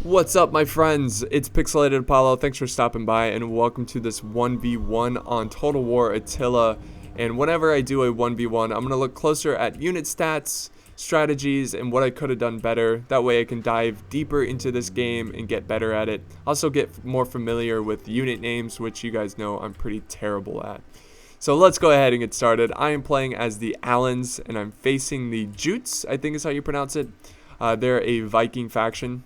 What's up, my friends? It's Pixelated Apollo. Thanks for stopping by, and welcome to this 1v1 on Total War Attila. And whenever I do a 1v1, I'm going to look closer at unit stats, strategies, and what I could have done better. That way I can dive deeper into this game and get better at it. Also get more familiar with unit names, which you guys know I'm pretty terrible at. So let's go ahead and get started. I am playing as the Allens, and I'm facing the Jutes, I think is how you pronounce it. They're a Viking faction.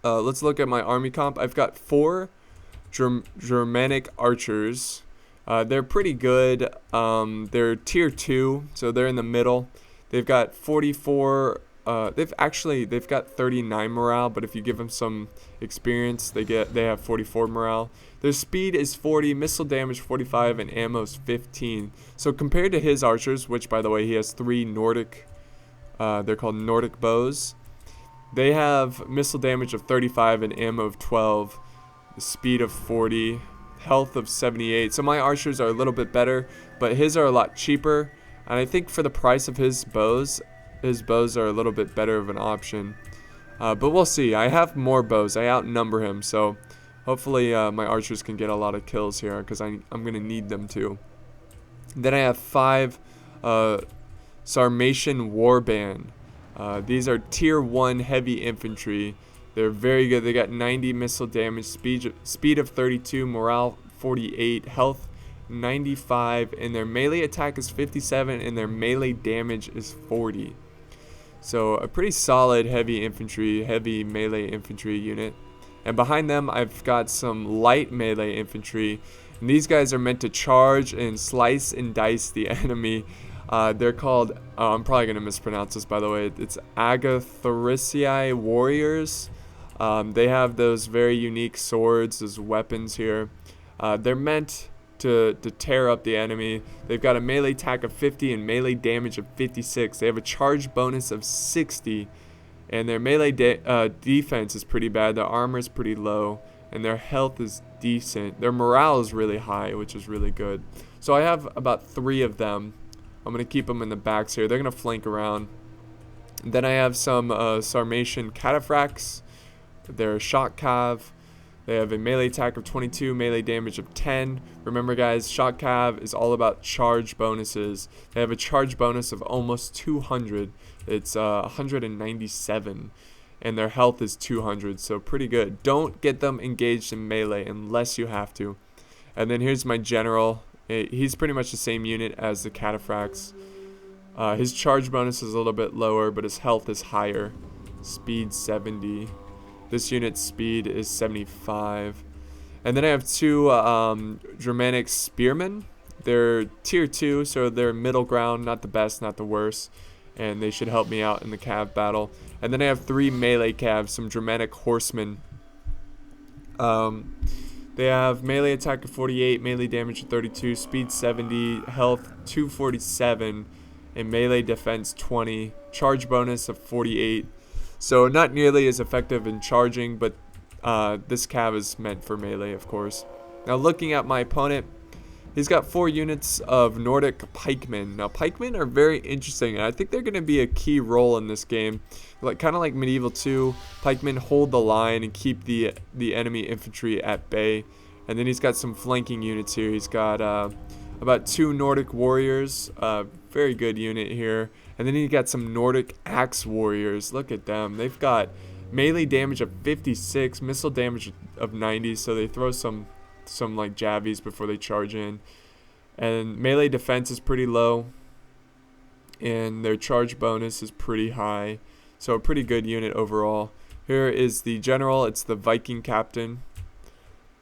Let's look at my army comp. I've got 4 Germanic archers. They're pretty good. They're tier 2, so they're in the middle. They've got 44. They've got 39 morale, but if you give them some experience, they have 44 morale. Their speed is 40, missile damage 45, and ammo is 15. So compared to his archers, which by the way he has 3 Nordic, they're called Nordic bows. They have missile damage of 35 and ammo of 12, speed of 40, health of 78. So my archers are a little bit better, but his are a lot cheaper. And I think for the price of his bows are a little bit better of an option. But we'll see. I have more bows. I outnumber him, so hopefully my archers can get a lot of kills here because I'm going to need them to. Then I have 5 Sarmatian Warband. These are tier 1 heavy infantry. They're very good. They got 90 missile damage, speed of 32, morale 48, health 95, and their melee attack is 57, and their melee damage is 40. So a pretty solid heavy melee infantry unit. And behind them, I've got some light melee infantry. And these guys are meant to charge and slice and dice the enemy. They're called, I'm probably going to mispronounce this by the way, it's Agathoricii warriors. They have those very unique swords, those weapons here. They're meant to tear up the enemy. They've got a melee attack of 50 and melee damage of 56. They have a charge bonus of 60, and their melee defense is pretty bad. Their armor is pretty low, and their health is decent. Their morale is really high, which is really good. So I have about 3 of them. I'm going to keep them in the backs here. They're going to flank around. And then I have some Sarmatian cataphracts. They're shock CAV. They have a melee attack of 22, melee damage of 10. Remember guys, shock CAV is all about charge bonuses. They have a charge bonus of almost 200. It's 197. And their health is 200, so pretty good. Don't get them engaged in melee unless you have to. And then here's my general. He's pretty much the same unit as the cataphracts. His charge bonus is a little bit lower, but his health is higher. Speed 70. This unit's speed is 75. And then I have 2 Germanic spearmen. They're tier 2, so they're middle ground, not the best, not the worst. And they should help me out in the CAV battle. And then I have 3 melee CAVs, some Germanic horsemen. They have melee attack of 48, melee damage of 32, speed 70, health 247, and melee defense 20, charge bonus of 48. So not nearly as effective in charging, but this CAV is meant for melee, of course. Now looking at my opponent, he's got 4 units of Nordic pikemen. Now pikemen are very interesting, and I think they're going to be a key role in this game. Kind of like Medieval 2, pikemen hold the line and keep the enemy infantry at bay. And then he's got some flanking units here. He's got about 2 Nordic warriors, very good unit here. And then he got some Nordic axe warriors. Look at them. They've got melee damage of 56, missile damage of 90, so they throw some like javies before they charge in. And melee defense is pretty low, and their charge bonus is pretty high. So a pretty good unit overall. Here is the general. It's the Viking captain.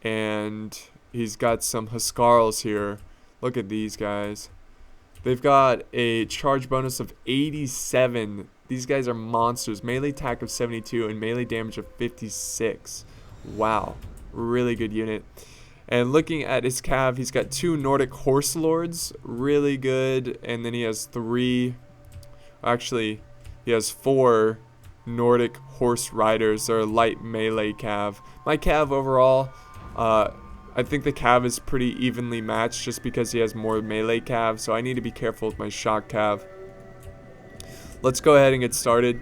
And he's got some Huskarls here. Look at these guys. They've got a charge bonus of 87. These guys are monsters. Melee attack of 72 and melee damage of 56. Wow. Really good unit. And looking at his CAV, he's got 2 Nordic horse lords. Really good. And then he has 3... Actually, he has 4 Nordic horse riders. They're a light melee CAV. My CAV overall... I think the CAV is pretty evenly matched just because he has more melee CAV, so I need to be careful with my shock CAV. Let's go ahead and get started.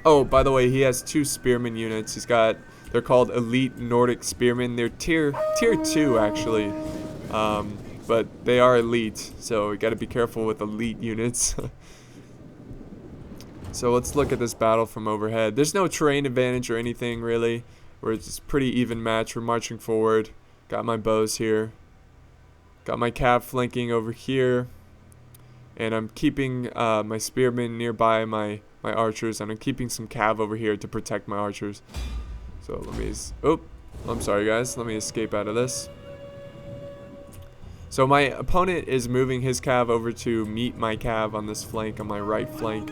Oh, by the way, he has 2 spearman units. They're called Elite Nordic Spearmen. They're tier 2 actually. But they are elite, so we gotta be careful with elite units. So let's look at this battle from overhead. There's no terrain advantage or anything really. It's a pretty even match. We're marching forward. Got my bows here. Got my cav flanking over here. And I'm keeping my spearmen nearby my archers, and I'm keeping some cav over here to protect my archers. So let me, I'm sorry guys, let me escape out of this. So my opponent is moving his cav over to meet my cav on this flank, on my right flank.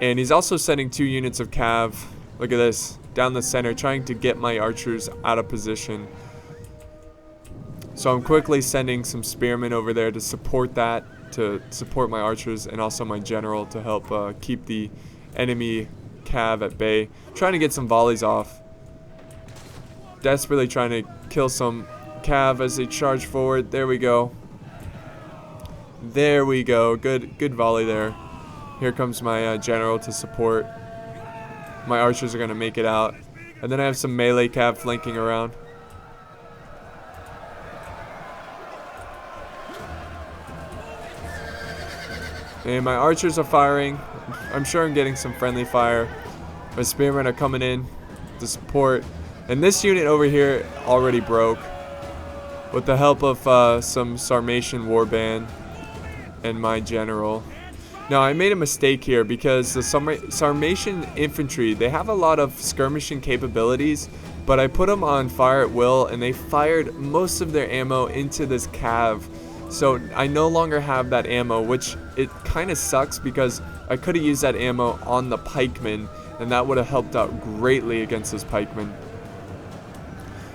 And he's also sending 2 units of cav, look at this, down the center, trying to get my archers out of position. So I'm quickly sending some spearmen over there to support that, to support my archers, and also my general to help keep the enemy cav at bay. Trying to get some volleys off. Desperately trying to kill some cav as they charge forward. There we go. There we go. Good volley there. Here comes my general to support. My archers are going to make it out. And then I have some melee cav flanking around. And my archers are firing. I'm sure I'm getting some friendly fire. My spearmen are coming in to support. And this unit over here already broke. With the help of some Sarmatian warband and my general. Now I made a mistake here because the Sarmatian infantry, they have a lot of skirmishing capabilities, but I put them on fire at will and they fired most of their ammo into this cav. So I no longer have that ammo, which it kind of sucks because I could have used that ammo on the pikemen and that would have helped out greatly against those pikemen.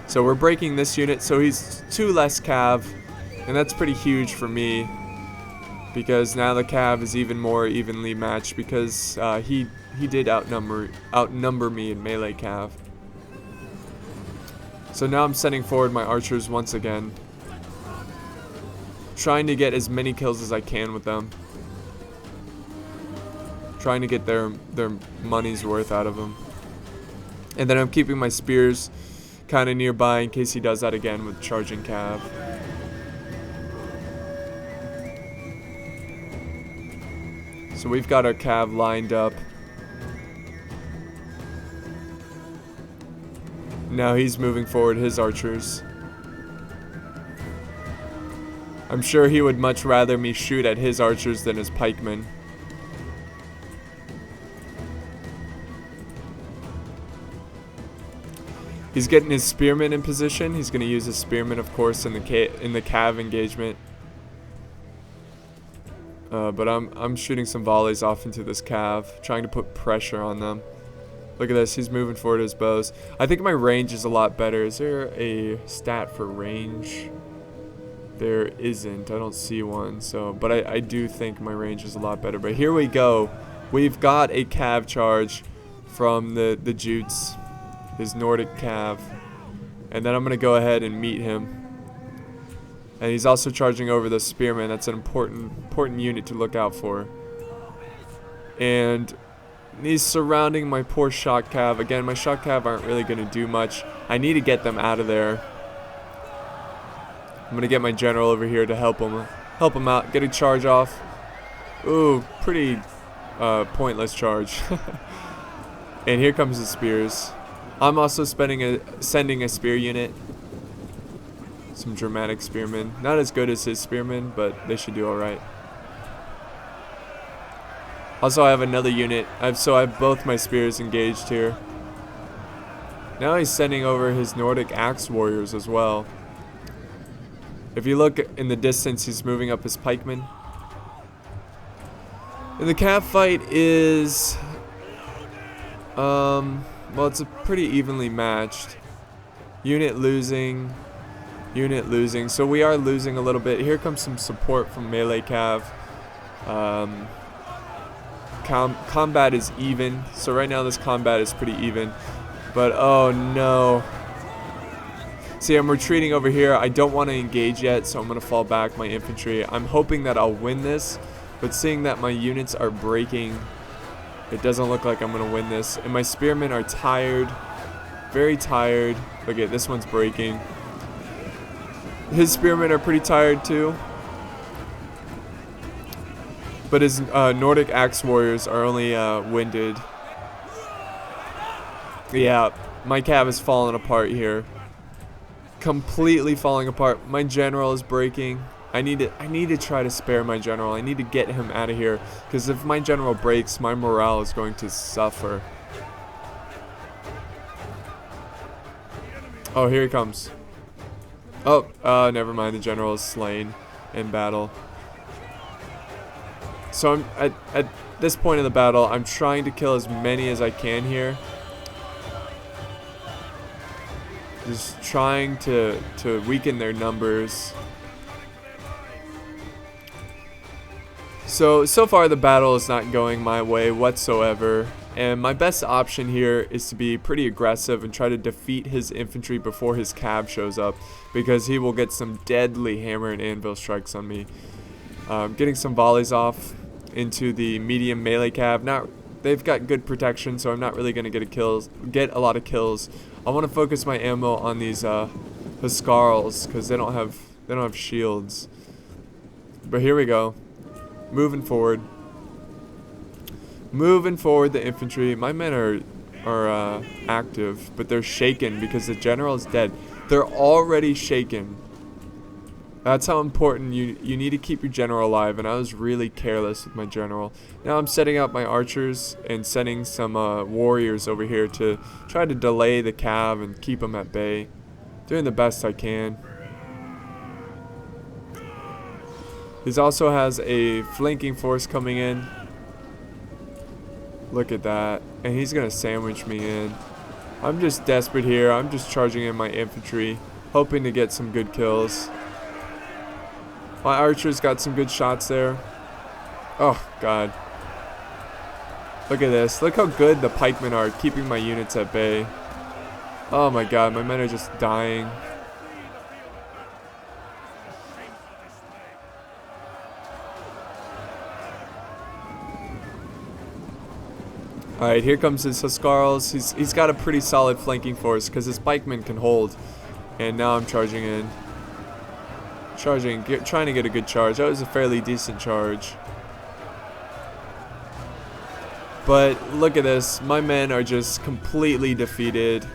So we're breaking this unit, so he's 2 less cav, and that's pretty huge for me because now the cav is even more evenly matched because he did outnumber me in melee cav. So now I'm sending forward my archers once again, trying to get as many kills as I can with them, trying to get their money's worth out of them. And then I'm keeping my spears kind of nearby in case he does that again with charging cav. So we've got our cav lined up. Now he's moving forward his archers. I'm sure he would much rather me shoot at his archers than his pikemen. He's getting his spearmen in position. He's going to use his spearmen, of course, in the cav engagement. But I'm shooting some volleys off into this cav, trying to put pressure on them. Look at this. He's moving forward his bows. I think my range is a lot better. Is there a stat for range? There isn't. I don't see one. But I do think my range is a lot better. But here we go. We've got a cav charge from the Jutes. His Nordic cav, and then I'm gonna go ahead and meet him. And he's also charging over the spearman. That's an important unit to look out for. And he's surrounding my poor shock cav. Again, my shock cav aren't really gonna do much. I need to get them out of there. I'm gonna get my general over here to help him out, get a charge off. Ooh, pretty pointless charge. And here comes the spears. I'm also sending a spear unit. Some dramatic spearmen. Not as good as his spearmen, but they should do alright. Also, I have another unit. I have both my spears engaged here. Now he's sending over his Nordic axe warriors as well. If you look in the distance, he's moving up his pikemen. And the cav fight is... well, it's a pretty evenly matched. Unit losing. So we are losing a little bit. Here comes some support from melee cav. Combat is even. So right now this combat is pretty even. But oh no. See, I'm retreating over here. I don't want to engage yet, so I'm going to fall back my infantry. I'm hoping that I'll win this. But seeing that my units are breaking It doesn't look like I'm going to win this. And my spearmen are tired. Very tired. Look at this one's breaking. His spearmen are pretty tired too. But his Nordic axe warriors are only winded. Yeah, my CAV is falling apart here. Completely falling apart. My general is breaking. I need to try to spare my general. I need to get him out of here, because if my general breaks, my morale is going to suffer. Oh, here he comes. Oh, never mind. The general is slain in battle. So I'm at this point in the battle, I'm trying to kill as many as I can here. Just trying to weaken their numbers. So far the battle is not going my way whatsoever, and my best option here is to be pretty aggressive and try to defeat his infantry before his CAV shows up, because he will get some deadly hammer and anvil strikes on me. Getting some volleys off into the medium melee CAV. They've got good protection, so I'm not really going to get a lot of kills. I want to focus my ammo on these Huskarls, because they don't have shields. But here we go. Moving forward, the infantry. My men are active, but they're shaken because the general is dead. They're already shaken. That's how important you need to keep your general alive, and I was really careless with my general. Now I'm setting up my archers and sending some warriors over here to try to delay the CAV and keep them at bay. Doing the best I can. He also has a flanking force coming in. Look at that. And he's going to sandwich me in. I'm just desperate here. I'm just charging in my infantry, hoping to get some good kills. My archers got some good shots there. Oh, God. Look at this. Look how good the pikemen are keeping my units at bay. Oh, my God. My men are just dying. Alright, here comes his Huskarls. He's got a pretty solid flanking force because his pikemen can hold. And now I'm charging in. Trying to get a good charge. That was a fairly decent charge. But look at this. My men are just completely defeated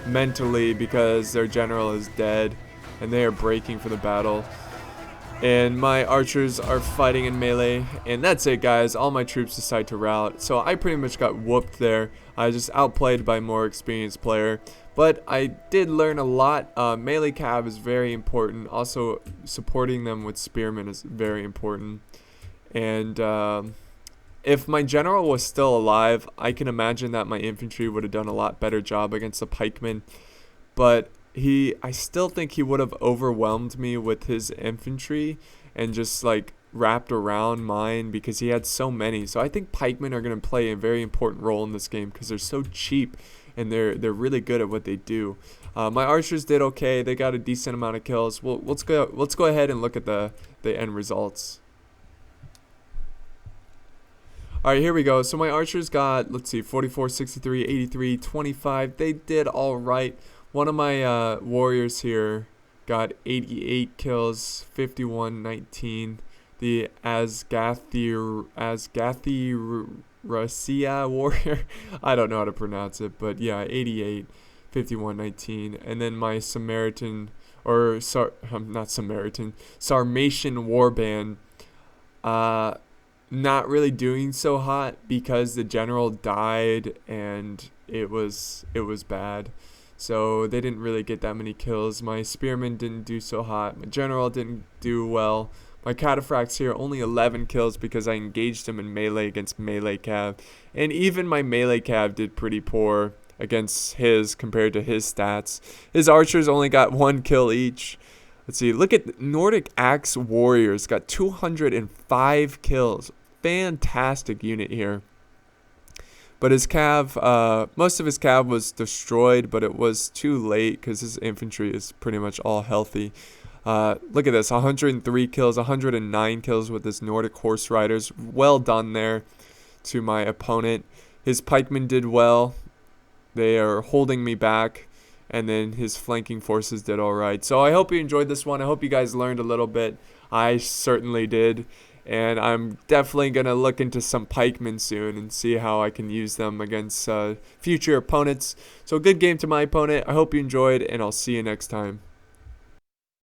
mentally because their general is dead. And they are breaking for the battle. And my archers are fighting in melee, and that's it, guys. All my troops decide to rout, so I pretty much got whooped there. I was just outplayed by a more experienced player, but I did learn a lot. Melee CAV is very important. Also, supporting them with spearmen is very important. And if my general was still alive, I can imagine that my infantry would have done a lot better job against the pikemen. But I still think he would have overwhelmed me with his infantry and just like wrapped around mine because he had so many. So I think pikemen are going to play a very important role in this game because they're so cheap and they're really good at what they do. My archers did okay. They got a decent amount of kills. Well, let's go ahead and look at the end results. Alright, here we go. So my archers got, let's see, 44, 63, 83, 25. They did alright. One of my warriors here got 88 kills, 51, 19. The Asgathirasia warrior, I don't know how to pronounce it, but yeah, 88, 51, 19. And then my Sarmatian warband, not really doing so hot because the general died and it was bad. So they didn't really get that many kills. My spearmen didn't do so hot. My general didn't do well. My cataphracts here only 11 kills because I engaged him in melee against melee CAV. And even my melee CAV did pretty poor against his compared to his stats. His archers only got 1 kill each. Let's see. Look at Nordic Axe Warriors. Got 205 kills. Fantastic unit here. But his CAV, most of his CAV was destroyed, but it was too late because his infantry is pretty much all healthy. Look at this, 103 kills, 109 kills with his Nordic Horse Riders. Well done there to my opponent. His pikemen did well. They are holding me back. And then his flanking forces did all right. So I hope you enjoyed this one. I hope you guys learned a little bit. I certainly did. And I'm definitely going to look into some pikemen soon and see how I can use them against future opponents. So good game to my opponent. I hope you enjoyed, and I'll see you next time.